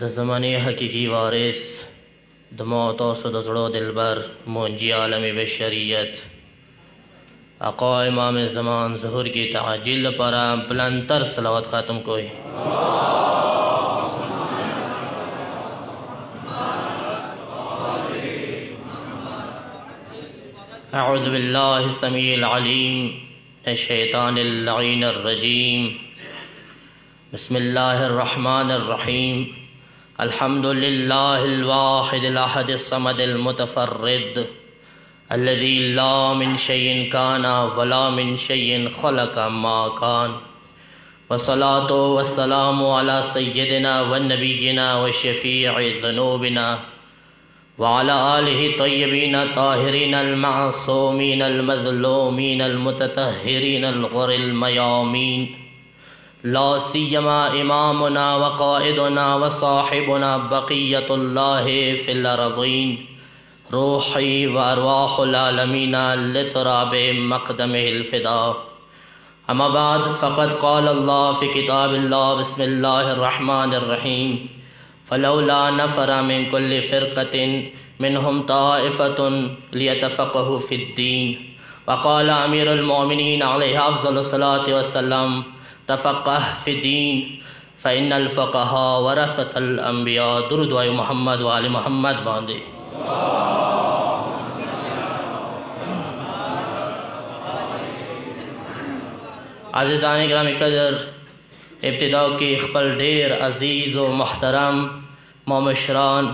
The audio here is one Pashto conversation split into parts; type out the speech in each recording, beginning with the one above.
د زمانې حقیقي وارث د ما او تاسو د زړو دلبر منجي عالم بشریت آقا امام زمان ظهور کی تعجیل لپاره بلندتر صلوات ختم کوئ. اعوذ باللہ السمیع العلیم الشیطان اللعین الرجیم. بسم اللہ الرحمن الرحیم. الحمد للہ الواحد الاحد الصمد المتفرد الذي لا من شيء كان ولا من شيء خلق ما كان. والصلاة والسلام على سيدنا ونبينا وشفيع ذنوبنا وعلى آله الطيبين الطاهرين المعصومين المظلومين المتطهرين الغر الميامين، لا سيما إمامنا وقائدنا وصاحبنا بقية الله في الأرضين، روحي وأرواح العالمين لتراب مقدمه الفداء. أما بعد، فقد قال الله في كتاب الله: بسم الله الرحمن الرحيم. فلولا نفر من كل فرقة منهم طائفة ليتفقهوا في الدين. وقال أمير المؤمنين عليه أفضل الصلاة والسلام: تفقه في الدين فإن الفقهاء ورثة الأنبياء. درود وای محمد و آل محمد باندې. عزیزان گرامی قدر، ابتدا کې خپل ډیر عزیز و محترم ما مشران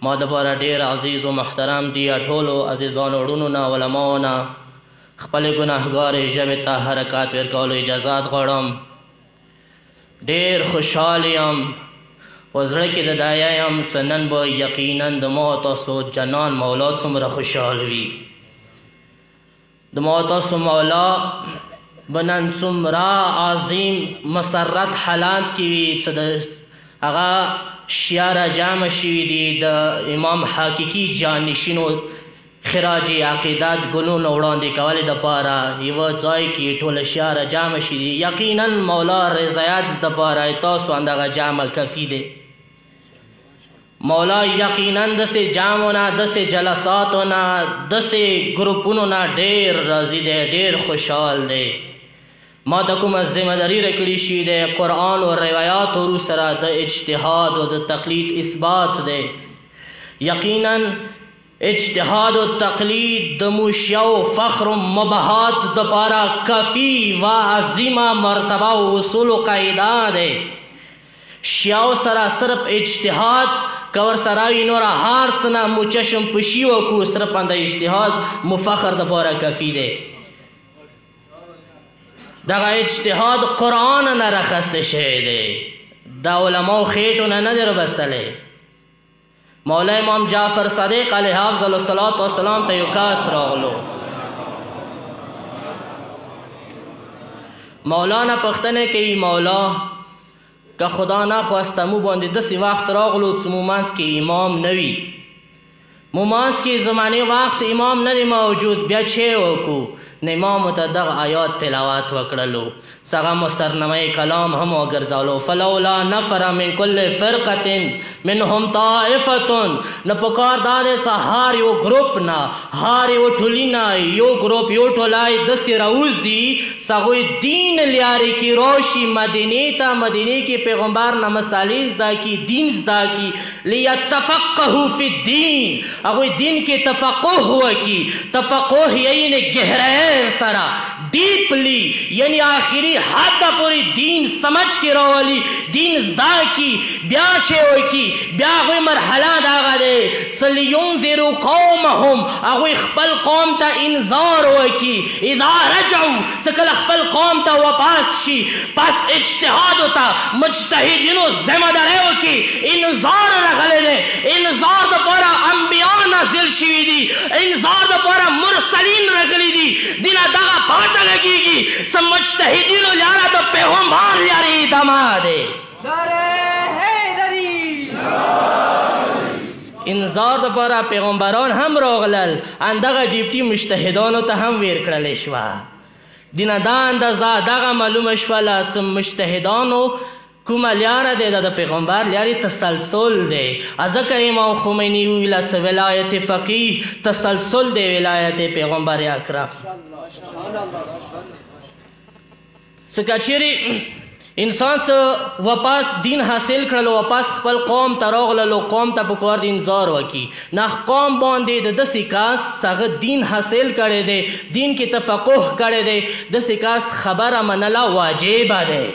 ما دپاره ډیر عزیز و محترم دي ټولو عزیزانو وروڼو نه علماو نه خپلې ګناهګارې ژبې ته حرکات ورکولو اجازات غواړم. ډیر خوشحال یم په زړه کې د دا یم چې نن به یقینا د ما تاسو جنان مولا څومره خوشحال وي. د ما تاسو مولا بنن څومره عظیم مسرت حالات کې وي چې د هغه شیاره جمع شوي دي د امام حقیقي جانشینو خراج عقیدت ګلونه وړاندې کولو دپاره یوه ځای کې ټوله شیاره جمع شوي دي. یقینا مولا رضایت دپاره تاسو همدغه جمع کفي دی. مولا یقینا داسې جامو نه داسې جلساتو نه داسې ګروپونو نه ډېر راضي دی، ډېر خوشحال دی. ما ته کومه ذمهداري راکړې شوې دی قرآن و روایاتو ورو سره د اجتهاد و د تقلید اثبات دی. یقینا اجتهاد و تقلید د موشیو فخر و مباحات دپاره کافی و عظیمه مرتبه و اصول و قاعده دی. شیاو سره صرف اجتهاد کور سره وي نوره هر څه نه مو چشم پشي وکړو، صرف انده اجتهاد مو فخر دپاره کافي دی. دغه اجتهاد قرآن نه راخسته شوی دی، د علماو خیټو نه دی رابستلی. مولا امام جعفر صادق علیه افضل الصلاة والسلام ته یو کس راغلو. مولا نه پوښتنه کوي: مولا که خدا نخواسته مو باندې داسې وخت راغلو چې مو منځ کې امام نه وي، مو منځ کې زمانې وخت امام نه دی موجود، بیا چی وکړو؟ نه امامو ته دغه آیات تلاوت وکړلو، څه مو سرنامه کلام هم وګرځولو: فلولا نفر من کل فرقة منهم طائفة. نه پکار دا دی چې هر یو ګروپ نه هر یو ټولي نه یو ګروپ یو ټولی داسې راوځي چې هغوی دین لیارې کې راشي مدینې ته، مدینې کې پیغمبر نه مسالې زده کړي، دین زده کړي. لیتفقهوا فی الدین، هغوی دین کې تفقه وکړي. تفقه یعنی گہرائی سره ډیپلی، یعنی آخري حد پورې دین سمجھ کې راولي، دین زده کړي. بیا چې وکړي بیا هغوی مرحله د هغه دی سلیونذروا قومهم، هغوی خپل قوم ته انذار وکړي. اذا رجعوا، څه کله خپل قوم ته واپس شي پس اجتهادو ته مجتهدینو ذمهداري وکړي. انذار راغلی دی، انذار دپاره انبیا نازل شوي دي، انذار دپاره مرسلین راغلي دي. دینا دغه پاته لګېږي چې مجتهدینو لیاره د پیغمبر لیارې ادامه دی. انذار دپاره پیغمبران هم راغلل، همدغه ډیوټي مجتهدانو ته هم ویر کړلی شوه. دینا دا اندازه دغه معلومه شوله چې مجتهدانو کومه لیاره دی د پیغمبر لیارې تسلسل دی. ځکه امام خمیني وویله څه ولایت فقیه تسلسل دی ولایت پیغمبر اکرم. څکه چیرې انسان څه واپس دین حاصل کړلو واپس خپل قوم ته راغللو قوم ته پکار دی انظار وکړي نه قوم باندې د داسې کس هغه دین حاصل کړی دی دین کې تفقه کړی دی داسې کس خبره منله واجبه دی.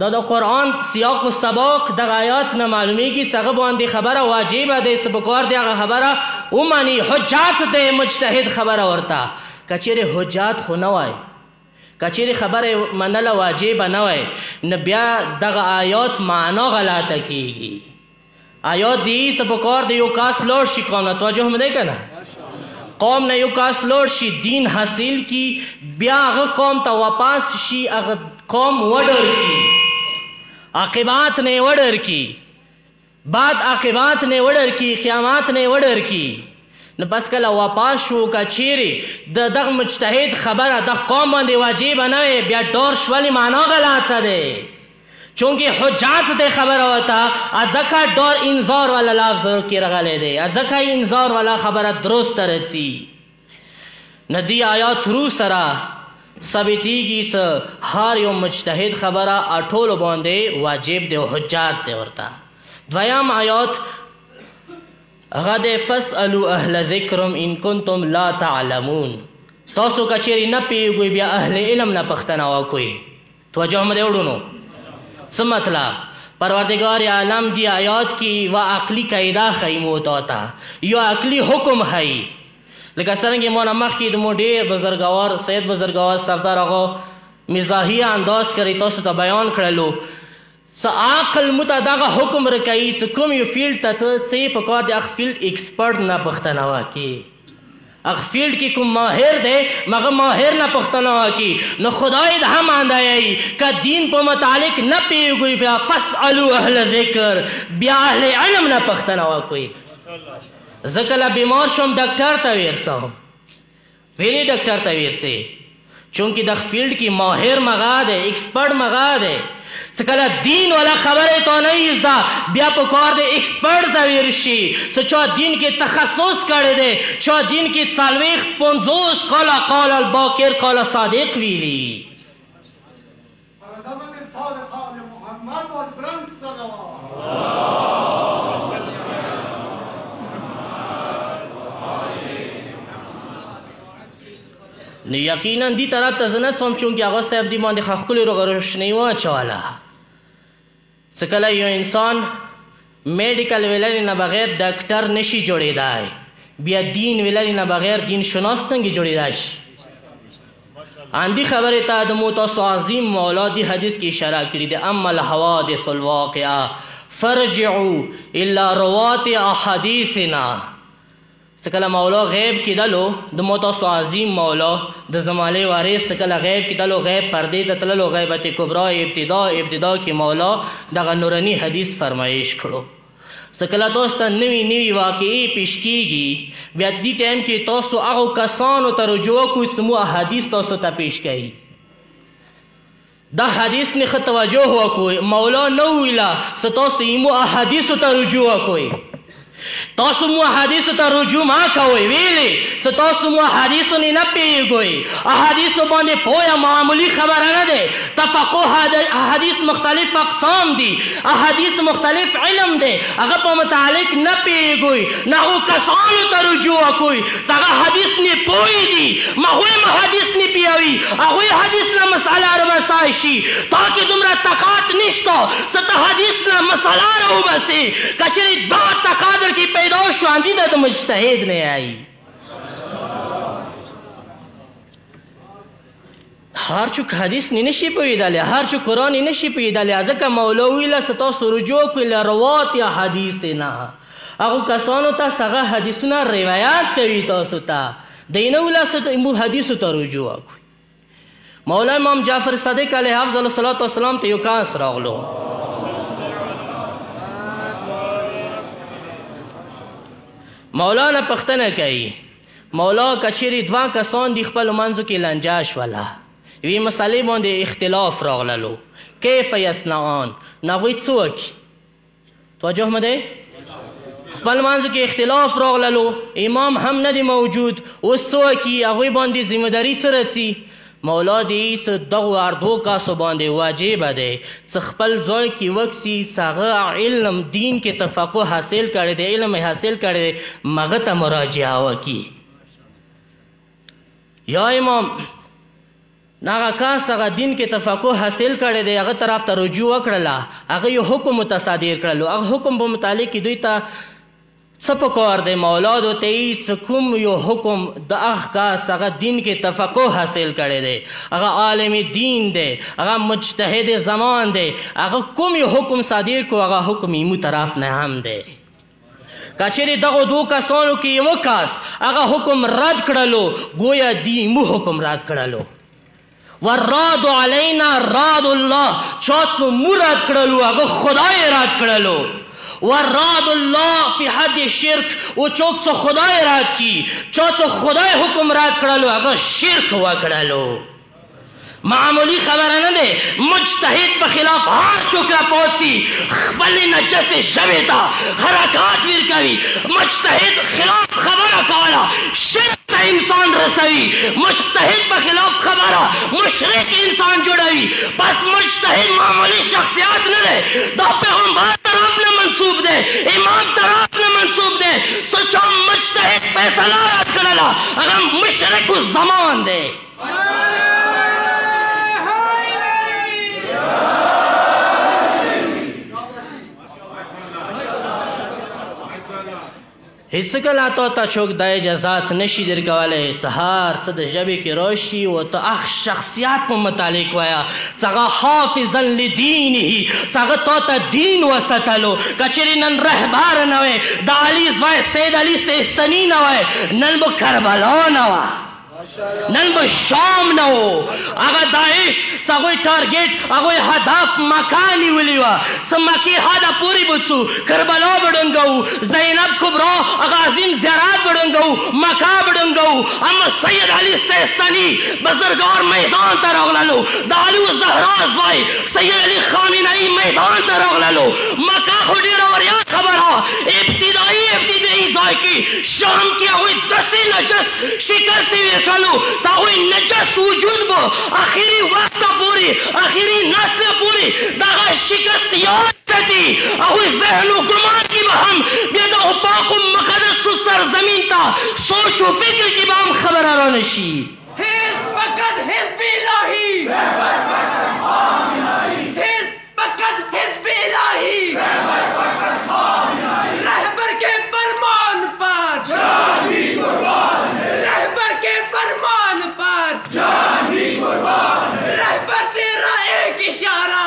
دا د قرآن سیاق و سباق دغه آیات نه معلومیږي چې هغه باندې خبره واجبه دی څه پکار دی هغه خبره ومني. حجت دی مجتهد خبره ورته که چیرې حجت خو نه وای که چیرې خبره منله واجبه نه وای نه بیا دغه آیات معنا غلطه کیږي. آیات دی څه پکار دی یو کس لاړ شي قوم نه توجه مو دی که نه قوم نه یو کس لاړ شي دین حاصل کی بیا هغه قوم ته واپس شي هغه قوم وډر کی عاقبات نه وډر کی بعد عاقبات نه وډر کی قیامات نه وډر کی نو بس کله واپس شو که چیرې د دغه مجتهد خبره د قوم باندې واجبه نه وي بیا ډور شولې معنا غلطه دی چونکې حجت دی خبره ورته ځکه ډور انذار والا لفظ کې راغلی دی ځکه انذار والا خبره درسته رسي. نه دې آیات رو سره ثابتېږي چې هر یو مجتهد خبره ټولو باندې واجب دی او حجت دی ورته. دویم آیات هغه دی فاسألوا اهل ذکرم ان کنتم لا تعلمون. تاسو که چیرې نه پوهېږئ بیا اهل علم نه پوښتنه وکړئ. توجه مو دی وروڼو څه مطلب پروردگار عالم دی آیات کی و عقلی قاعده ښیي مو ته یو عقلی حکم ښیي لکه څرنګه مو نه مخکې د مو ډېر بزرګوار سید بزرګوار صفدر هغه مزاحیه انداز کړی تاسو ته بیان کړلو څه عقل مو ته دغه حکم راکوي چې کوم یو فیلډ ته څه پکار دی هغه فیلډ ایکسپرټ نه پوښتنه وکړي هغه فیلډ کې کوم ماهر دی مغه ماهر نه پوښتنه وکړي. نو خدای د هم اندایي که دین په متعلق نه پوهېږئ بیا فاسألوا اهل ذکر بیا اهل علم نه پوښتنه وکړئ. زه کله بیمار شوم ډاکټر ته ورڅم ویلې ډاکټر ته ورڅې چونکې د فیلډ کې ماهر مغه دی ایکسپرټ مغه دی څه کله دین والا خبره ته نه زده بیا په کار د ایکسپرټ ته ورشي څه چا دین کې تخصص کړی دی چا دین کې 40-50 قاله قال الباکر قال صادق ویلي. نو یقینا دی طرف ته زه نه سوم چونکې هغه صاحب دی باندې ښکلې روشنۍ واچوله څه کله یو انسان میډیکل ویلنې نه بغیر ډاکټر نشي جوړېدای بیا دین ویلنې نه بغیر دین شناس څنګه جوړېدای شي. اندی خبرې ته د مو تاسو عظیم مولا دی حدیث کې اشاره کړې ده اما الحوادث الواقعه فرجعوا الى روات احادیثنا. څه کله مولا غیب کېدلو د مو تاسو عظیم مولا د زمانې وارث څه کله غیب کېدلو غیب پردې ته تللو غیبت کبرا ابتدا کې مولا دغه نوراني حدیث فرمایش کړو. څه کله تاسو ته نوي واقعي پیش کېږي بیا دې ټایم کې تاسو هغو کسانو ته رجوع کوئ چې مو احادیث تاسو ته پیش کوي دا حدیث نه ښه توجه وکړئ مولا نه ویله څه تاسو ایمو احادیثو ته رجوع کوئ تاسو مو حدیث ته رجوع ما کوئ ویلې څه تاسو مو حدیثو نه پوهېږئ احادیثو باندې پوهه معمولي خبره نه دی تفقه حدیث مختلف اقسام دي احادیث مختلف علم دی هغه په متعلق نه پوهېږئ نه هغو کسانو ته رجوع کوئ چې هغه حدیث نه پوهېږي هغوی هم حدیث نه پوهوي هغوی حدیث نه مسئله راوباسای شي تا کې دومره طاقت نشته څه ته حدیث نه مسئله راوباسې که چېرې دا طاقت در کې پیدا شو اندی د مجتهد نه آئی هر چوک حدیث نشي پوهېدلی هر چوک قرآن نشي پوهېدلی ځکه مولا ویله چې تاسو رجوع کړئ له روات یا حدیث نه هغو کسانو ته هغه حدیثونه روایت کوي تاسو ته دی نه ویله چې مو حدیثو ته رجوع کړئ. مولا امام جعفر صادق علیه افضل الصلاة والسلام ته یو کس راغلو مولا نه پوښتنه کوي مولا که چیرې دوه کسان دي خپلو منځو کې لانجه شوله یوې مسئلې باندې اختلاف راغللو کیف یصنعان نو هغوی څه وکړي توجه مه دی خپل منځو کې اختلاف راغللو امام هم نه دی موجود اوس څه وکړي هغوی باندې ذمهداري څه رسي مولا دی څه دغو اردو کاسو باندې واجبه دی څه خپل ځای کې وکسي څه هغه علم دین کې تفقه حاصل کړی دی علم یې حاصل کړی دی مغه ته مراجعه وکړي یا امام هغه کس هغه دین کې تفقه حاصل کړی دی هغه طرف ته رجوع وکړله هغه یو حکم متصادر کړلو هغه حکم په متعلق کې دوی ته څه پکار دی مولا دوی ته کوم یو حکم د هغه کس هغه دین کې تفقه حاصل کړی دی هغه عالم دین دی هغه مجتهد زمان دی هغه کوم یو حکم صادر کو هغه حکم ایمو طرف نه هم دی که چیرې دغو دو کسانو کې یوه کس هغه حکم رد کړلو گویا دی ایمو حکم رد کړلو والراد علینا راد الله چا څه مو رد کړلو هغه خدای رد کړلو وراد الله فی حد شرک او چوک څه خدای رد کی چا څه خدای حکم رد کړلو هغه شرک وکړلو معمولی خبره نه ده مجتهد په خلاف هر څوک راپوځي خپل نجس شوی ته حرکات ورکوي مجتهد خلاف خبره کوله شرک ته انسان رسوي مجتهد په خلاف خبره مشرک انسان جوړوي بس مجتهد معمولی شخصیت نه ده دا پیغمبر طرف نه منسوب ده امام طرف نه منسوب ده سچا مجتهد فیصله رد کړله هغه مشرک الزمان ده هیڅ کله تا ته څوک دا اجازات نشي درکولی څه هر څه د ژبې کې راشي ورته هغه شخصیت په متعلق وایه څه هغه حافظا لدینه څه هغه تا ته دین وساتلو که چېرې نن رهبر نه وی د علي زوی سید علي سیستاني نه وی نن به کربلا نه وه نن به شام نه و هغه داعش څه هغوی ټارګېټ هغوی هدف مکه نیولې وه څه مکې حده پورې به څو کربلا به ډنګوو زینب کبرا هغه عظیم زیارت به ډنګوو مکه به ډنګوو اما سید علي سیستاني بزرګار میدان ته راغللو د علي زهرا زوی سید علي خامنه‌ای میدان ته راغللو مکه خو ډېره وړیا خبره ابتدایي ځای کې شام کې هغوی داسې نجس شکست یې ورکړلو هغوی نجس وجود به اخري وخته پورې اخري نسل پورې دغه شکست یاد ساتي هغوی ذهن و ګمان کې به هم بیا د پاک و مقدسو سرزمین ته سوچ و فکر کې به هم خبره رانشي حزب فقط حزب الهی فقط حزب الهی رهبر کے فرمان پر جان بھی قربان ہے رہبر کے فرمان پر جان بھی قربان ہے رہبر تیرا ایک اشارہ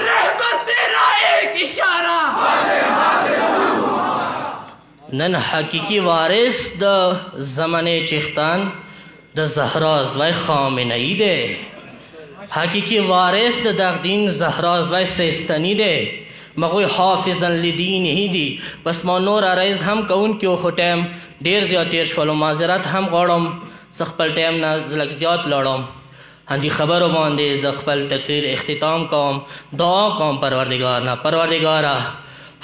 رہبر تیرا ایک اشارہ نن حقیقی وارث د زمانه چختان د زهرا زوی خامنه‌ای دی حقیقی وارث د دغ دین زهرا زوی سیستانی دی مغوی حافظا لدینه دی بس ما نور عرض هم کوونکي خو ټایم ډېر زیات تېر شولو معذرت هم غواړم زه خپل ټایم نه لږ زیات لاړم همدې خبرو باندې زه خپل تقریر اختتام کوم دعا کوم پروردگار نه پروردگاره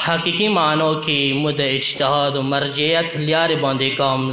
حقیقی معنو کې مو د اجتهاد و مرجعیت لیارې باندې کوم